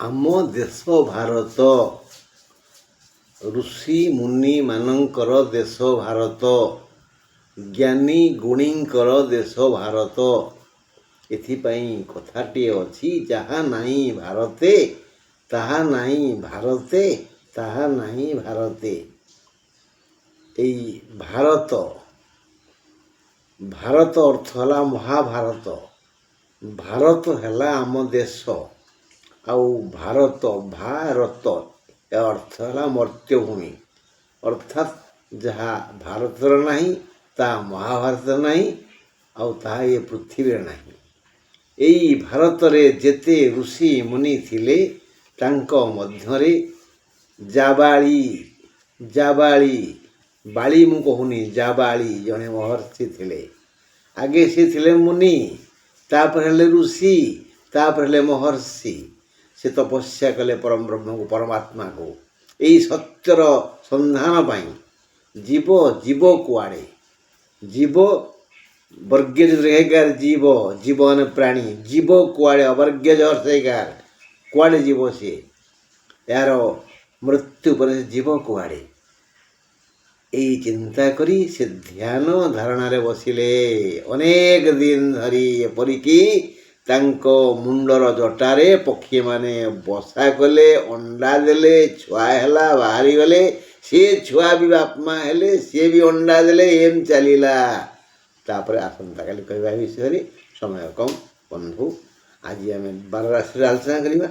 ଆମ ଦେଶ ଭାରତ, ଋଷି ମୁନିମାନଙ୍କର ଦେଶ ଭାରତ, ଜ୍ଞାନୀ ଗୁଣୀଙ୍କର ଦେଶ ଭାରତ। ଏଥିପାଇଁ କଥାଟିଏ ଅଛି, ଯାହା ନାହିଁ ଭାରତେ ତାହା ନାହିଁ ଭାରତେ, ତାହା ନାହିଁ ଭାରତେ। ଏଇ ଭାରତ, ଭାରତ ଅର୍ଥ ହେଲା ମହାଭାରତ। ଭାରତ ହେଲା ଆମ ଦେଶ। ଆଉ ଭାରତ ଏ ଅର୍ଥ ହେଲା ମର୍ତ୍ୟଭୂମି। ଅର୍ଥାତ୍ ଯାହା ଭାରତର ନାହିଁ ତାହା ମହାଭାରତରେ ନାହିଁ, ଆଉ ତାହା ଏ ପୃଥିବୀରେ ନାହିଁ। ଏଇ ଭାରତରେ ଯେତେ ଋଷି ମୁନି ଥିଲେ ତାଙ୍କ ମଧ୍ୟରେ ବାଳି ମୁଁ କହୁନି, ଜାବାଳି ଜଣେ ମହର୍ଷି ଥିଲେ। ଆଗେ ସେ ଥିଲେ ମୁନି, ତାପରେ ହେଲେ ଋଷି, ତାପରେ ହେଲେ ମହର୍ଷି। ସେ ତପସ୍ୟା କଲେ ପରମ ବ୍ରହ୍ମକୁ, ପରମାତ୍ମାକୁ। ଏଇ ସତ୍ୟର ସନ୍ଧାନ ପାଇଁ ଜୀବ କୁଆଡ଼େ? ଜୀବ ବର୍ଗ୍ୟ ରେଗାର ଜୀବ ମାନେ ପ୍ରାଣୀ। ଜୀବ କୁଆଡ଼େ? ଅବର୍ଗ୍ୟ ଜହର୍ଷେଗାର। କୁଆଡ଼େ ଯିବ ସିଏ? ଏହାର ମୃତ୍ୟୁ ପରେ ଯିବ କୁଆଡ଼େ? ଏଇ ଚିନ୍ତା କରି ସେ ଧ୍ୟାନ ଧାରଣାରେ ବସିଲେ ଅନେକ ଦିନ ଧରି। ଏପରିକି ତାଙ୍କ ମୁଣ୍ଡର ଜଟାରେ ପକ୍ଷୀମାନେ ବସା କଲେ, ଅଣ୍ଡା ଦେଲେ, ଛୁଆ ହେଲା, ବାହାରିଗଲେ। ସେ ଛୁଆ ବି ବାପା ହେଲେ, ସିଏ ବି ଅଣ୍ଡା ଦେଲେ। ଏମିତି ଚାଲିଲା। ତାପରେ ଆସନ୍ତାକାଲି କହିବା ବିଷୟରେ। ସମୟ କମ୍ ବନ୍ଧୁ, ଆଜି ଆମେ 12 ରାଶିର ଆଲୋଚନା କରିବା।